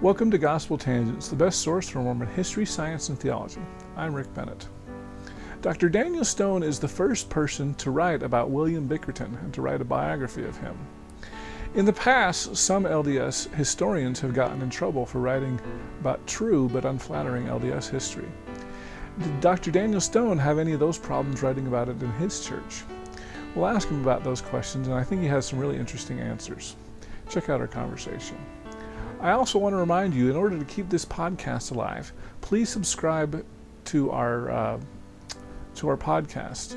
Welcome to Gospel Tangents, the best source for Mormon history, science, and theology. I'm Rick Bennett. Dr. Daniel Stone is the first person to write about William Bickerton and to write a biography of him. In the past, some LDS historians have gotten in trouble for writing about true but unflattering LDS history. Did Dr. Daniel Stone have any of those problems writing about it in his church? We'll ask him about those questions, and I think he has some really interesting answers. Check out our conversation. I also want to remind you, in order to keep this podcast alive, please subscribe to our podcast.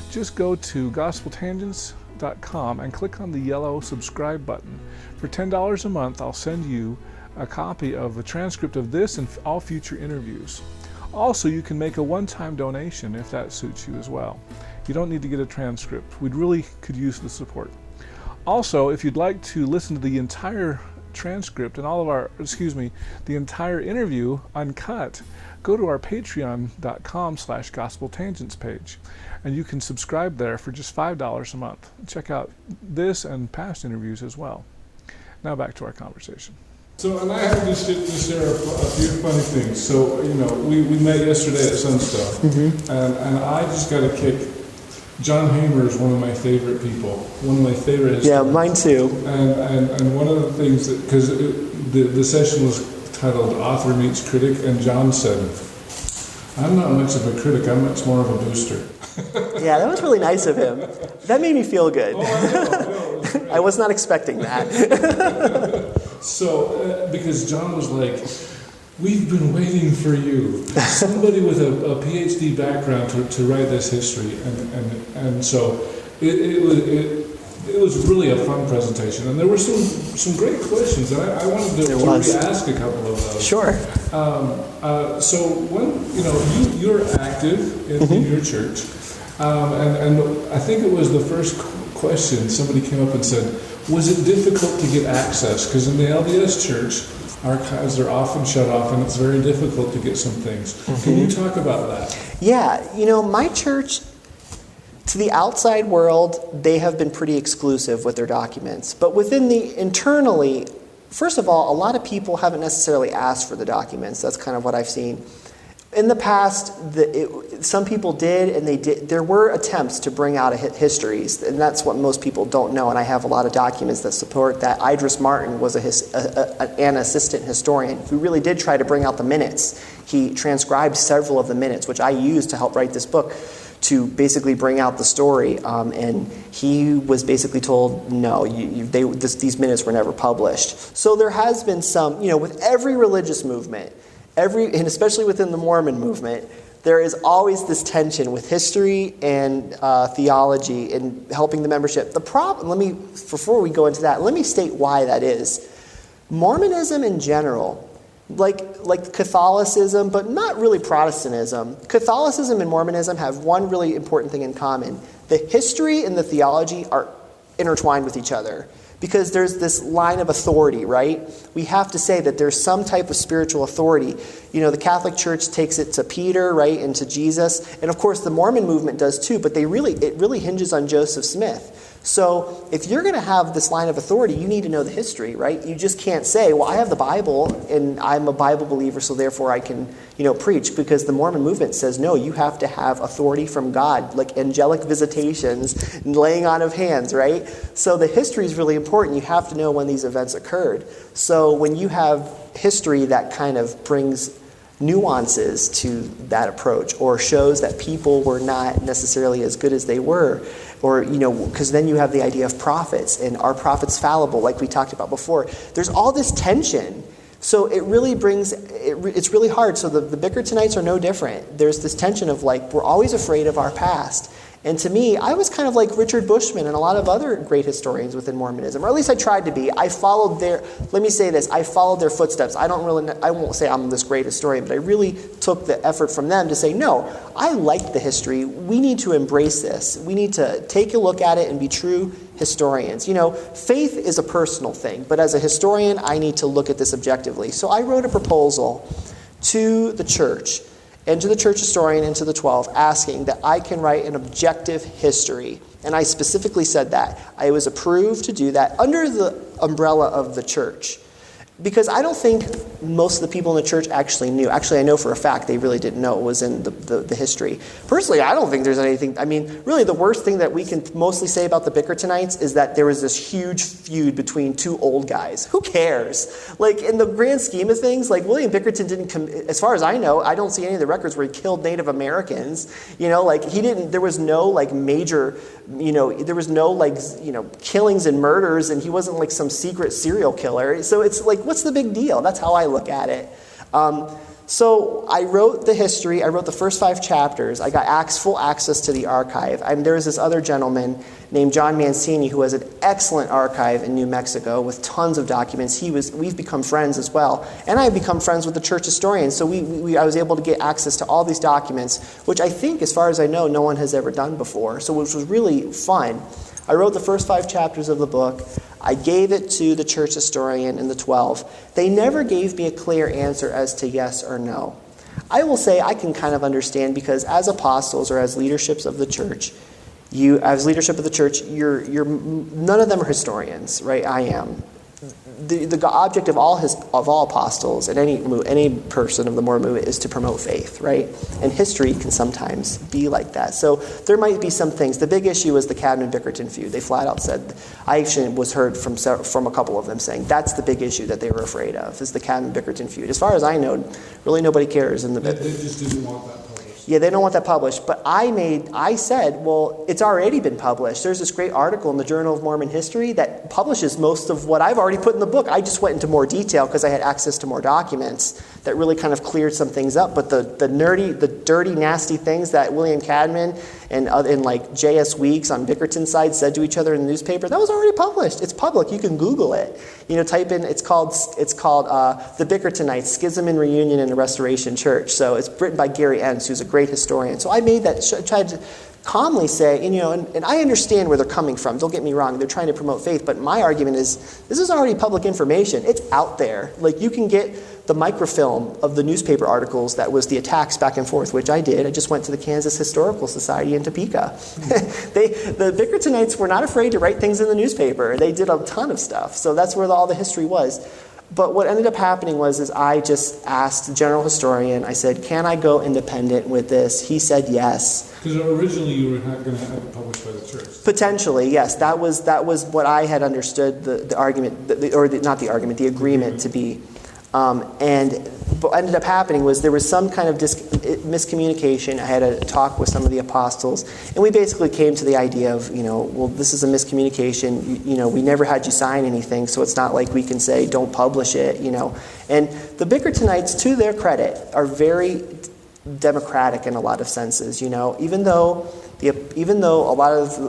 Just go to gospeltangents.com and click on the yellow subscribe button. For $10 a month, I'll send you a copy of a transcript of this and all future interviews. Also, you can make a one-time donation if that suits you as well. You don't need to get a transcript. We really could use the support. Also, if you'd like to listen to the entire transcript and the entire interview uncut, go to our patreon.com/gospeltangents page, and you can subscribe there for just $5 a month. Check out this and past interviews as well. Now back to our conversation. So, and I have to share a few funny things. So, we met yesterday at Sunstuff, and I just got a kick. John Hamer is one of my favorite people, one of my favorite historians. Yeah, mine too. And one of the things that, because the session was titled Author Meets Critic, and John said, I'm not much of a critic, I'm much more of a booster. Yeah, that was really nice of him. That made me feel good. Oh, I know. I was not expecting that. So, because John was like, we've been waiting for you, somebody with a PhD background to write this history, and so it was really a fun presentation, and there were some great questions, and I wanted to re-ask a couple of those. Sure. So when you're active in your church, and I think it was the first question somebody came up and said, was it difficult to get access? Because in the LDS church, archives are often shut off, and it's very difficult to get some things. Can you talk about that? Yeah, my church, to the outside world, they have been pretty exclusive with their documents. But internally, first of all, a lot of people haven't necessarily asked for the documents. That's kind of what I've seen. In the past, some people did, and they did. There were attempts to bring out histories, and that's what most people don't know. And I have a lot of documents that support that. Idris Martin was an assistant historian who really did try to bring out the minutes. He transcribed several of the minutes, which I used to help write this book, to basically bring out the story. And he was basically told, no, these minutes were never published. So there has been some, with every religious movement, and especially within the Mormon movement, there is always this tension with history and theology and helping the membership. The problem, before we go into that, let me state why that is. Mormonism in general, like Catholicism, but not really Protestantism, Catholicism and Mormonism have one really important thing in common. The history and the theology are intertwined with each other. Because there's this line of authority, right? We have to say that there's some type of spiritual authority. The Catholic Church takes it to Peter, right, and to Jesus. And of course, the Mormon movement does too, but it really hinges on Joseph Smith. So if you're going to have this line of authority, you need to know the history, right? You just can't say, well, I have the Bible, and I'm a Bible believer, so therefore I can, preach. Because the Mormon movement says, no, you have to have authority from God, like angelic visitations and laying on of hands, right? So the history is really important. You have to know when these events occurred. So when you have history that kind of brings nuances to that approach, or shows that people were not necessarily as good as they were, or, because then you have the idea of prophets, and are prophets fallible, like we talked about before. There's all this tension. So it really it's really hard. So the Bickertonites are no different. There's this tension of we're always afraid of our past. And to me, I was kind of like Richard Bushman and a lot of other great historians within Mormonism, or at least I tried to be. I followed their footsteps. I won't say I'm this great historian, but I really took the effort from them to say, no, I like the history. We need to embrace this. We need to take a look at it and be true historians. Faith is a personal thing, but as a historian, I need to look at this objectively. So I wrote a proposal to the church, and to the church historian and to the 12, asking that I can write an objective history. And I specifically said that. I was approved to do that under the umbrella of the church. Because I don't think most of the people in the church actually knew. Actually, I know for a fact they really didn't know it was in the history. Personally, I don't think there's anything, I mean, really the worst thing that we can mostly say about the Bickertonites is that there was this huge feud between two old guys. Who cares? Like, in the grand scheme of things, like, William Bickerton didn't, as far as I know, I don't see any of the records where he killed Native Americans. You know, like, he didn't, there was no, like, major, you know, there was no, like, you know, killings and murders, and he wasn't, like, some secret serial killer. So it's like, what's the big deal? That's how I look at it. So I wrote the history. I wrote the first 5 chapters. I got full access to the archive. There was this other gentleman named John Mancini who has an excellent archive in New Mexico with tons of documents. We've become friends as well. And I've become friends with the church historian. So I was able to get access to all these documents, which I think, as far as I know, no one has ever done before. So which was really fun. I wrote the first 5 chapters of the book. I gave it to the church historian in the 12. They never gave me a clear answer as to yes or no. I will say I can kind of understand, because as apostles or as leaderships of the church, you're none of them are historians, right? I am. The object of all apostles and any person of the Mormon movement is to promote faith, right? And history can sometimes be like that. So there might be some things. The big issue is the Cadman-Bickerton feud. They flat out said, I actually was heard from a couple of them saying that's the big issue that they were afraid of, is the Cadman-Bickerton feud. As far as I know, really nobody cares. They just didn't want that published. Yeah, they don't want that published. But I said, well, it's already been published. There's this great article in the Journal of Mormon History that publishes most of what I've already put in the book. I just went into more detail because I had access to more documents that really kind of cleared some things up. But the dirty, nasty things that William Cadman and like J.S. Weeks on Bickerton's side said to each other in the newspaper, that was already published. It's public. You can Google it. You know, type in, it's called The Bickertonite, Schism and Reunion in a Restoration Church. So it's written by Gary Enns, who's a great historian. So I made that, tried to calmly say, and I understand where they're coming from. Don't get me wrong. They're trying to promote faith. But my argument is, this is already public information. It's out there. Like, you can get the microfilm of the newspaper articles that was the attacks back and forth, which I did. I just went to the Kansas Historical Society in Topeka. The Bickertonites were not afraid to write things in the newspaper. They did a ton of stuff. So that's where all the history was. But what ended up happening was I just asked the general historian, I said, can I go independent with this? He said yes. Because originally you were not going to have it published by the church. Potentially, yes. That was what I had understood the argument, the agreement to be. And what ended up happening was there was some kind of miscommunication. I had a talk with some of the apostles, and we basically came to the idea of, well, this is a miscommunication. We never had you sign anything, so it's not like we can say don't publish it. And the Bickertonites, to their credit, are very democratic in a lot of senses. Even though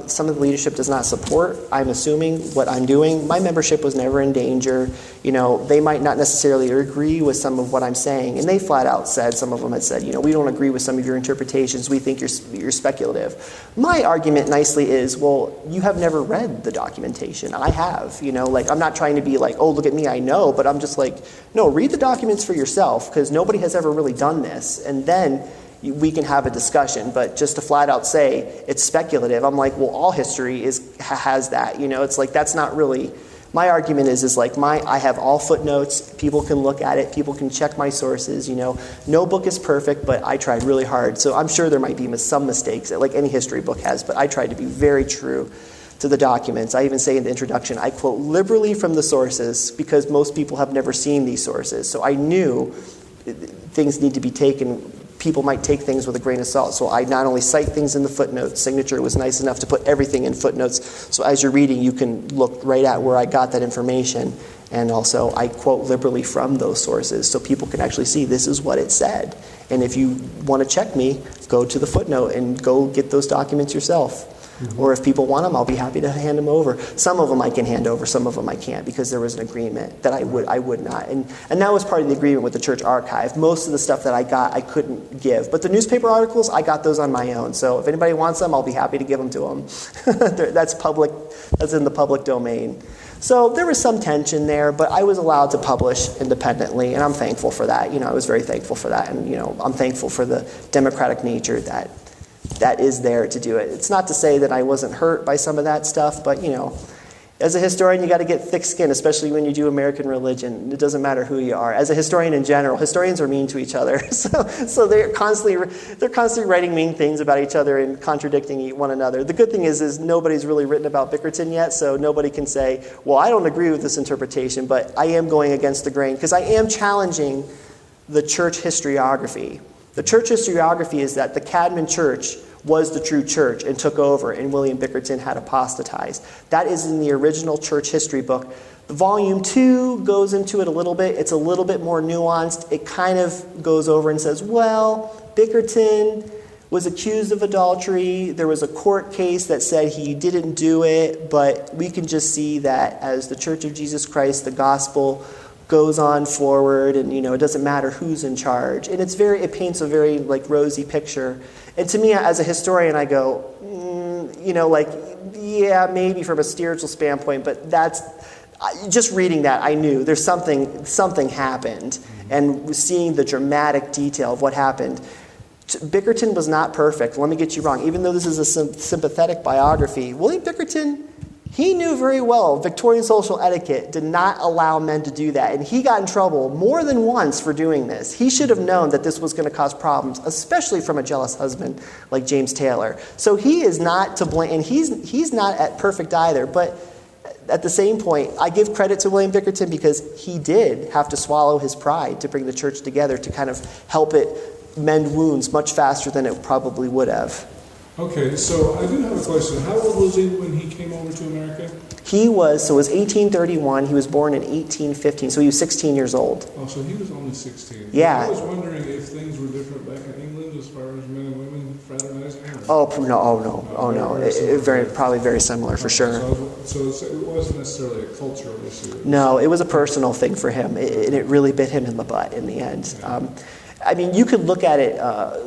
some of the leadership does not support, I'm assuming, what I'm doing, my membership was never in danger. They might not necessarily agree with some of what I'm saying, and they flat out said, some of them had said, we don't agree with some of your interpretations, we think you're speculative. My argument nicely is, well, you have never read the documentation. I have, I'm not trying to be like, oh, look at me, I know, but I'm just like, no, read the documents for yourself, because nobody has ever really done this, and then we can have a discussion. But just to flat out say it's speculative, I'm like, well, all history has that. It's like, that's not really my argument. Is like I have all footnotes. People can look at it. People can check my sources. No book is perfect, but I tried really hard. So I'm sure there might be some mistakes, like any history book has. But I tried to be very true to the documents. I even say in the introduction, I quote liberally from the sources because most people have never seen these sources. So I knew things need to be taken. People might take things with a grain of salt. So I not only cite things in the footnotes, Signature was nice enough to put everything in footnotes. So as you're reading, you can look right at where I got that information. And also I quote liberally from those sources so people can actually see this is what it said. And if you want to check me, go to the footnote and go get those documents yourself. Mm-hmm. Or if people want them, I'll be happy to hand them over. Some of them I can hand over, some of them I can't, because there was an agreement that I would not. And that was part of the agreement with the church archive. Most of the stuff that I got, I couldn't give. But the newspaper articles, I got those on my own. So if anybody wants them, I'll be happy to give them to them. That's public. That's in the public domain. So there was some tension there, but I was allowed to publish independently, and I'm thankful for that. I was very thankful for that. And, I'm thankful for the democratic nature that is there to do it. It's not to say that I wasn't hurt by some of that stuff, but, As a historian, you got to get thick skin, especially when you do American religion. It doesn't matter who you are. As a historian in general, historians are mean to each other. So they're constantly writing mean things about each other and contradicting one another. The good thing is nobody's really written about Bickerton yet, so nobody can say, well, I don't agree with this interpretation, but I am going against the grain, because I am challenging the church historiography. The church historiography is that the Cadman church was the true church and took over, and William Bickerton had apostatized. That is in the original church history book. Volume 2 goes into it a little bit. It's a little bit more nuanced. It kind of goes over and says, well, Bickerton was accused of adultery. There was a court case that said he didn't do it, but we can just see that as the Church of Jesus Christ, the gospel goes on forward, and it doesn't matter who's in charge. And it paints a very rosy picture. And to me, as a historian, I go, yeah, maybe from a spiritual standpoint, but that's just reading that, I knew there's something happened, and seeing the dramatic detail of what happened. Bickerton was not perfect. Let me get you wrong. Even though this is a sympathetic biography, William Bickerton, he knew very well Victorian social etiquette did not allow men to do that, and he got in trouble more than once for doing this. He should have known that this was going to cause problems, especially from a jealous husband like James Taylor. So he is not to blame, and he's not at perfect either. But at the same point, I give credit to William Bickerton because he did have to swallow his pride to bring the church together to kind of help it mend wounds much faster than it probably would have. Okay, so I do have a question. How old was he when he came over to America? It was 1831. He was born in 1815, so he was 16 years old. Oh, so he was only 16. Yeah. I was wondering if things were different back in England as far as men and women fraternizing. Oh no! Probably very similar for sure. So it wasn't necessarily a cultural issue. No, it was a personal thing for him, and it really bit him in the butt in the end. Yeah. You could look at it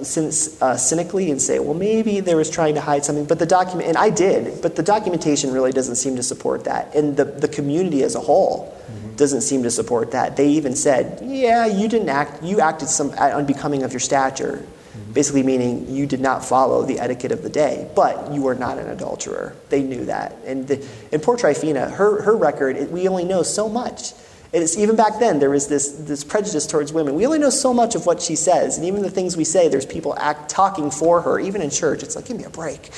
cynically and say, well, maybe they was trying to hide something, but the documentation really doesn't seem to support that. And the community as a whole doesn't seem to support that. They even said, yeah, you acted unbecoming of your stature, basically meaning you did not follow the etiquette of the day, but you were not an adulterer. They knew that. And poor Tryphena, her record, we only know so much. Even back then, there was this prejudice towards women. We only know so much of what she says, and even the things we say, there's people talking for her, even in church. It's like, give me a break.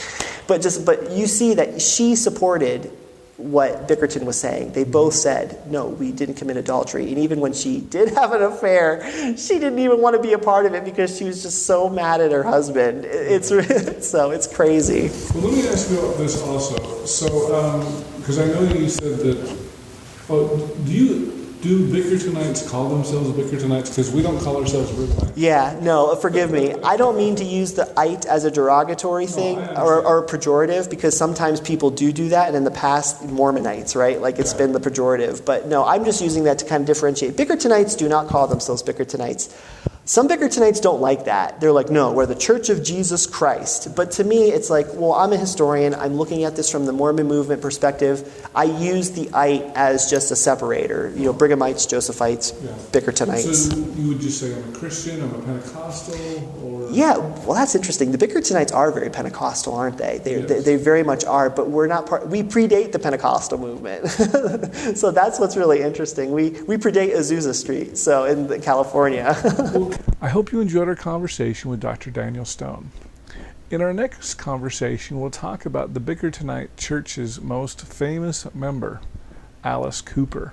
But you see that she supported what Bickerton was saying. They both said, no, we didn't commit adultery. And even when she did have an affair, she didn't even want to be a part of it because she was just so mad at her husband. It's crazy. Well, let me ask you about this also. So, because I know you said that, do Bickertonites call themselves Bickertonites? Because we don't call ourselves Riddleites. Yeah, no, forgive me. I don't mean to use the "ite" as a derogatory thing or pejorative, because sometimes people do that, and in the past, Mormonites, right? It's been the pejorative. But no, I'm just using that to kind of differentiate. Bickertonites do not call themselves Bickertonites. Some Bickertonites don't like that. They're like, no, we're the Church of Jesus Christ. But to me, it's like, well, I'm a historian. I'm looking at this from the Mormon movement perspective. I use the "ite" as just a separator. Brighamites, Josephites, Bickertonites. So you would just say, I'm a Christian, I'm a Pentecostal, or... Yeah, well, that's interesting. The Bickertonites are very Pentecostal, aren't they? They very much are, but we're not part... We predate the Pentecostal movement. So that's what's really interesting. We predate Azusa Street, so in California. I hope you enjoyed our conversation with Dr. Daniel Stone. In our next conversation, we'll talk about the Bickertonite Church's most famous member, Alice Cooper.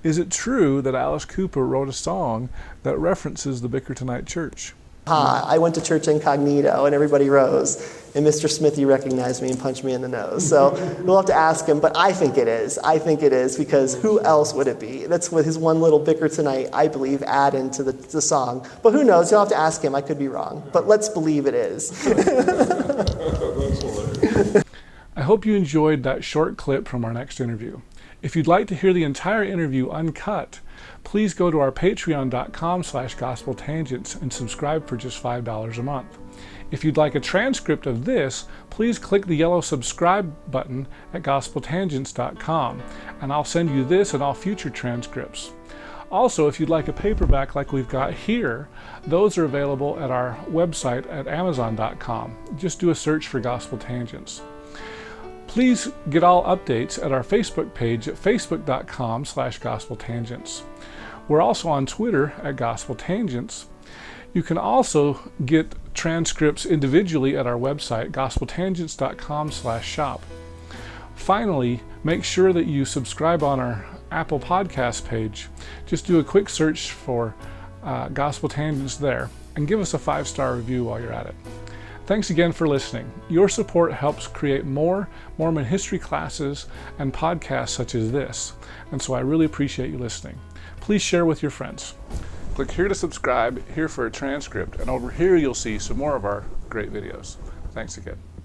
Is it true that Alice Cooper wrote a song that references the Bickertonite Church? I went to church incognito, and everybody rose. And Mr. Smithy recognized me and punched me in the nose. So we'll have to ask him, but I think it is. I think it is, because who else would it be? That's what his one little Bickertonite, I believe, add into the song. But who knows? You'll have to ask him. I could be wrong. But let's believe it is. I hope you enjoyed that short clip from our next interview. If you'd like to hear the entire interview uncut, please go to our patreon.com/gospeltangents and subscribe for just $5 a month. If you'd like a transcript of this, please click the yellow subscribe button at gospeltangents.com, and I'll send you this and all future transcripts. Also, if you'd like a paperback like we've got here, those are available at our website at amazon.com. Just do a search for Gospel Tangents. Please get all updates at our Facebook page at facebook.com/gospeltangents. We're also on Twitter at Gospel Tangents. You can also get transcripts individually at our website, gospeltangents.com/shop. Finally, make sure that you subscribe on our Apple Podcast page. Just do a quick search for Gospel Tangents there and give us a 5-star review while you're at it. Thanks again for listening. Your support helps create more Mormon history classes and podcasts such as this, and so I really appreciate you listening. Please share with your friends. Click here to subscribe, here for a transcript, and over here you'll see some more of our great videos. Thanks again.